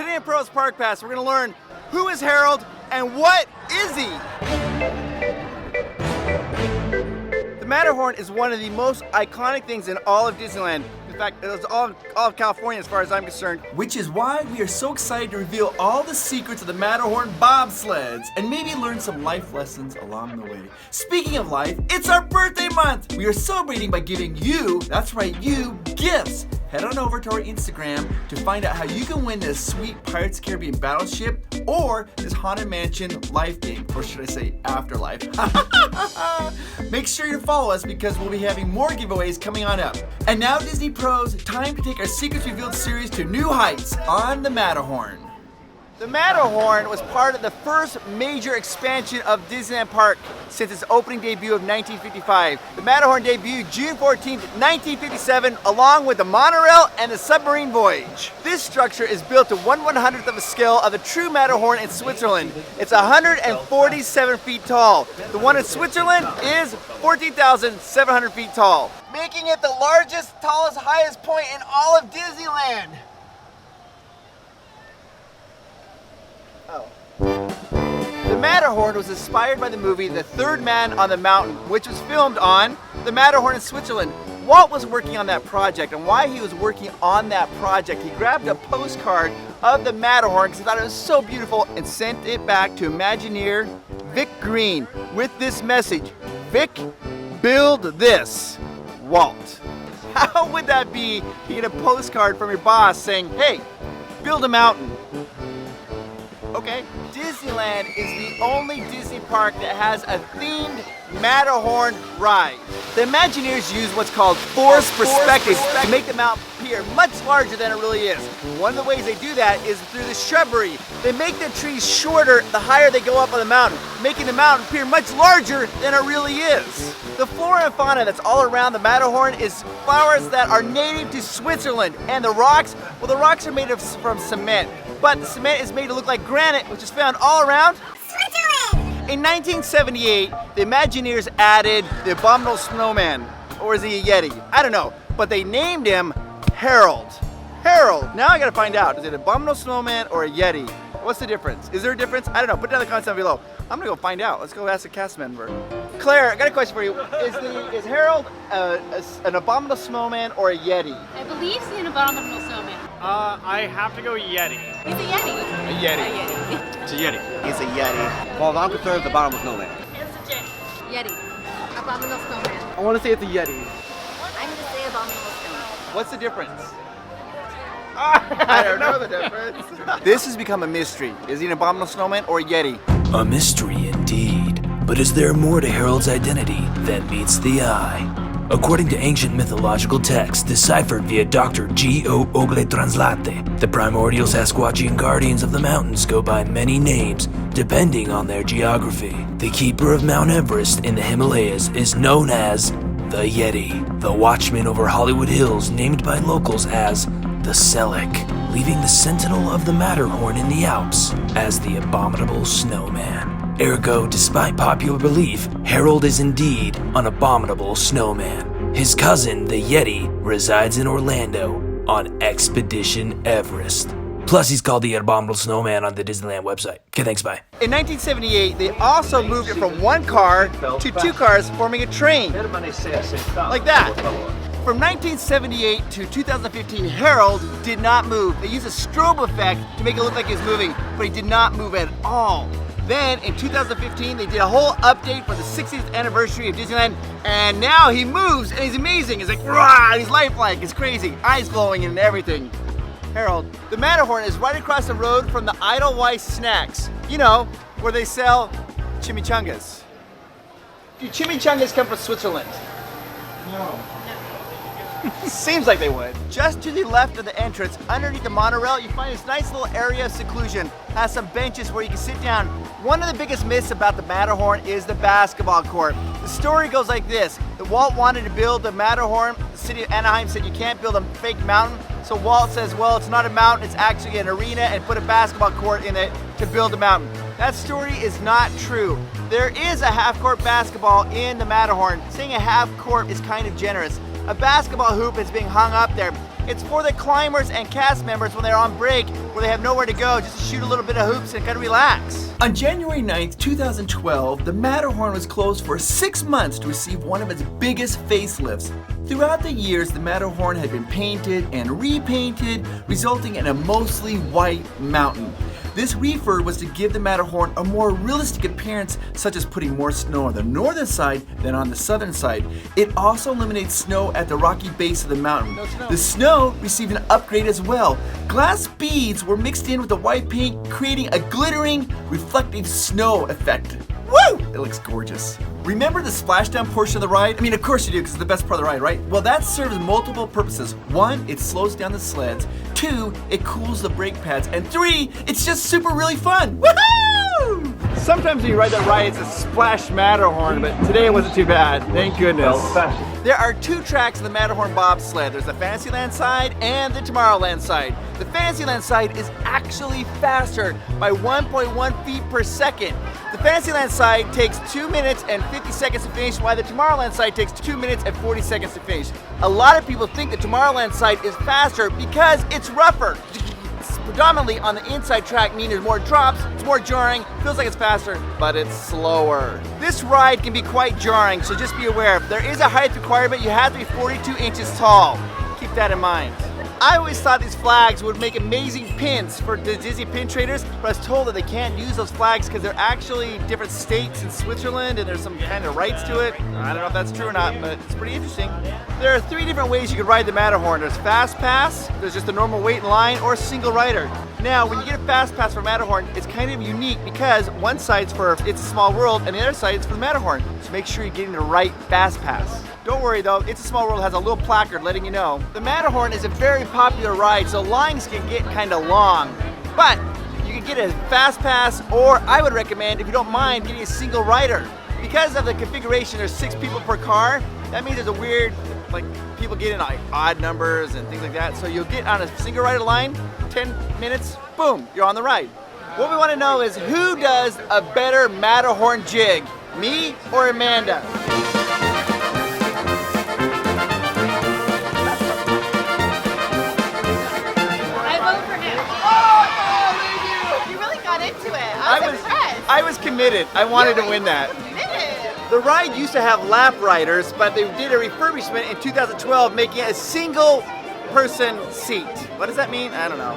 Today in Pros Park Pass, we're going to learn who is Harold and what is he? The Matterhorn is one of the most iconic things in all of Disneyland. In fact, it's all of California as far as I'm concerned. Which is why we are so excited to reveal all the secrets of the Matterhorn Bobsleds and maybe learn some life lessons along the way. Speaking of life, it's our birthday month! We are celebrating by giving you, that's right, you, gifts! Head on over to our Instagram to find out how you can win this sweet Pirates of the Caribbean battleship or this Haunted Mansion life game, or should I say afterlife. Make sure you follow us because we'll be having more giveaways coming on up. And now Disney Pros, time to take our Secrets Revealed series to new heights on the Matterhorn. The Matterhorn was part of the first major expansion of Disneyland Park since its opening debut of 1955. The Matterhorn debuted June 14, 1957, along with the monorail and the submarine voyage. This structure is built to 1/100th of a scale of the true Matterhorn in Switzerland. It's 147 feet tall. The one in Switzerland is 14,700 feet tall, making it the largest, tallest, highest point in all of Disneyland. The Matterhorn was inspired by the movie The Third Man on the Mountain, which was filmed on the Matterhorn in Switzerland. Walt was working on that project, and while he was working on that project, he grabbed a postcard of the Matterhorn because he thought it was so beautiful and sent it back to Imagineer Vic Green with this message: Vic, build this, Walt. How would that be? You get a postcard from your boss saying, hey, build a mountain. Okay, Disneyland is the only Disney park that has a themed Matterhorn ride. The Imagineers use what's called forced perspective to make the mountain appear much larger than it really is. One of the ways they do that is through the shrubbery. They make the trees shorter the higher they go up on the mountain, making the mountain appear much larger than it really is. The flora and fauna that's all around the Matterhorn is flowers that are native to Switzerland. And the rocks, well, the rocks are made from cement. But the cement is made to look like granite, which is found all around Switzerland. In 1978, the Imagineers added the Abominable Snowman, or is he a Yeti? I don't know, but they named him Harold. Harold. Now I gotta find out, is it an Abominable Snowman or a Yeti? What's the difference? Is there a difference? I don't know. Put down in the comments down below. I'm gonna go find out. Let's go ask a cast member. Claire, I got a question for you. Is Harold an Abominable Snowman or a Yeti? I believe he's an Abominable Snowman. I have to go Yeti. He's a Yeti. A Yeti. A Yeti. It's a Yeti. It's a Yeti. Well, I'm concerned with the Abominable Snowman. It's a Yeti. Abominable Snowman. I want to say it's a Yeti. I'm going to say Abominable Snowman. What's the difference? I don't know the difference. This has become a mystery. Is he an Abominable Snowman or a Yeti? A mystery indeed. But is there more to Harold's identity than meets the eye? According to ancient mythological texts deciphered via Dr. G.O. Ogle Translate, the primordial Sasquatchian guardians of the mountains go by many names depending on their geography. The keeper of Mount Everest in the Himalayas is known as the Yeti, the watchman over Hollywood Hills named by locals as the Selleck, leaving the sentinel of the Matterhorn in the Alps as the Abominable Snowman. Ergo, despite popular belief, Harold is indeed an Abominable Snowman. His cousin, the Yeti, resides in Orlando on Expedition Everest. Plus, he's called the Abominable Snowman on the Disneyland website. Okay, thanks, bye. In 1978, they also moved it from one car to two cars, forming a train. Like that. From 1978 to 2015, Harold did not move. They used a strobe effect to make it look like he was moving, but he did not move at all. Then in 2015, they did a whole update for the 60th anniversary of Disneyland, and now he moves and he's amazing. He's like, rah, he's lifelike, it's crazy, eyes glowing and everything. Harold, the Matterhorn is right across the road from the Edelweiss Snacks. You know, where they sell chimichangas. Do chimichangas come from Switzerland? No. Seems like they would. Just to the left of the entrance, underneath the monorail, you find this nice little area of seclusion. Has some benches where you can sit down. One of the biggest myths about the Matterhorn is the basketball court. The story goes like this. That Walt wanted to build the Matterhorn. The city of Anaheim said you can't build a fake mountain. So Walt says, well, it's not a mountain, it's actually an arena, and put a basketball court in it to build a mountain. That story is not true. There is a half-court basketball in the Matterhorn. Saying a half-court is kind of generous. A basketball hoop is being hung up there. It's for the climbers and cast members when they're on break, where they have nowhere to go, just to shoot a little bit of hoops and kind of relax. On January 9th, 2012, the Matterhorn was closed for 6 months to receive one of its biggest facelifts. Throughout the years, the Matterhorn had been painted and repainted, resulting in a mostly white mountain. This refurb was to give the Matterhorn a more realistic appearance, such as putting more snow on the northern side than on the southern side. It also eliminates snow at the rocky base of the mountain. The snow received an upgrade as well. Glass beads were mixed in with the white paint, creating a glittering, reflective snow effect. Woo! It looks gorgeous. Remember the splashdown portion of the ride? I mean, of course you do, because it's the best part of the ride, right? Well, that serves multiple purposes. 1, it slows down the sleds. 2, it cools the brake pads. And 3, it's just super really fun. Woohoo! Sometimes when you ride that ride, it's a splash Matterhorn, but today it wasn't too bad. Thank goodness. There are 2 tracks of the Matterhorn Bobsled. There's the Fantasyland side and the Tomorrowland side. The Fantasyland side is actually faster by 1.1 feet per second. The Fantasyland side takes 2 minutes and 50 seconds to finish, while the Tomorrowland side takes 2 minutes and 40 seconds to finish. A lot of people think the Tomorrowland side is faster because it's rougher. It's predominantly on the inside track, meaning there's more drops, it's more jarring, feels like it's faster, but it's slower. This ride can be quite jarring, so just be aware. There is a height requirement. You have to be 42 inches tall. Keep that in mind. I always thought these flags would make amazing pins for the Disney pin traders, but I was told that they can't use those flags because they're actually different states in Switzerland and there's some kind of rights to it. I don't know if that's true or not, but it's pretty interesting. There are 3 different ways you can ride the Matterhorn. There's Fast Pass, there's just a normal wait in line, or a single rider. Now, when you get a Fast Pass for Matterhorn, it's kind of unique because one side's for It's a Small World and the other side is for the Matterhorn. So make sure you're getting the right Fast Pass. Don't worry though, It's a Small World has a little placard letting you know. The Matterhorn is a very popular ride, so lines can get kind of long. But you can get a Fast Pass, or I would recommend, if you don't mind, getting a single rider. Because of the configuration, there's 6 people per car. That means there's a weird, like, people get in like odd numbers and things like that. So you'll get on a single rider line, 10 minutes, boom, you're on the ride. What we want to know is who does a better Matterhorn jig, me or Amanda? I was committed. I wanted to win that. The ride used to have lap riders, but they did a refurbishment in 2012, making it a single person seat. What does that mean? I don't know.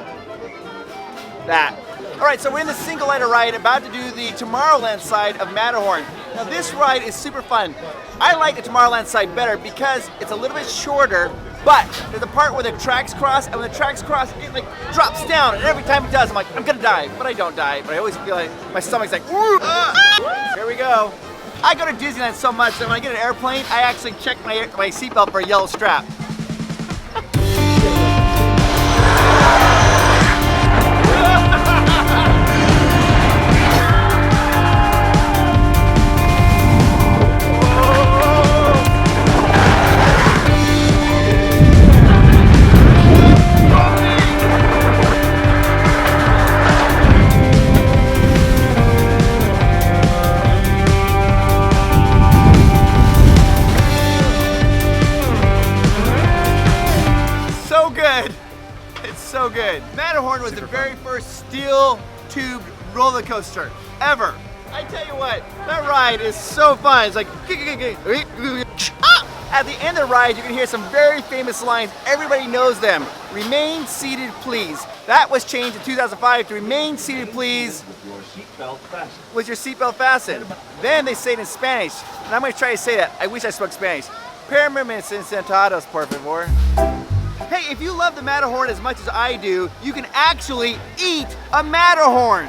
That. All right, so we're in the single rider ride, about to do the Tomorrowland side of Matterhorn. Now this ride is super fun. I like the Tomorrowland side better because it's a little bit shorter, but there's a part where the tracks cross, and when the tracks cross, it like drops down, and every time it does, I'm like, I'm gonna die, but I don't die, but I always feel like my stomach's like, ooh, here we go. I go to Disneyland so much that when I get an airplane, I actually check my seatbelt for a yellow strap. So good. Matterhorn was the very first steel tube roller coaster ever. I tell you what, that ride is so fun. It's like, at the end of the ride, you can hear some very famous lines. Everybody knows them. Remain seated, please. That was changed in 2005 to remain seated, please. Was your seatbelt fastened? Then they say it in Spanish, and I'm going to try to say that. I wish I spoke Spanish. Permanentes sentados, por favor. Hey, if you love the Matterhorn as much as I do, you can actually eat a Matterhorn.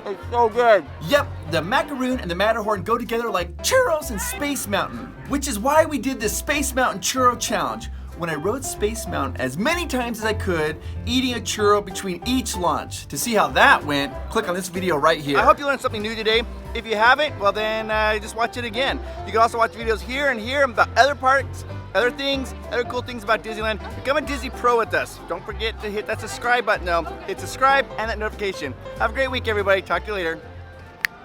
It's so good. Yep, the macaroon and the Matterhorn go together like churros and Space Mountain, which is why we did the Space Mountain Churro Challenge. When I rode Space Mountain as many times as I could, eating a churro between each launch. To see how that went, click on this video right here. I hope you learned something new today. If you haven't, well then just watch it again. You can also watch videos here and here about other parks, other things, other cool things about Disneyland. Become a Disney Pro with us. Don't forget to hit that subscribe button though. Hit subscribe and that notification. Have a great week, everybody. Talk to you later.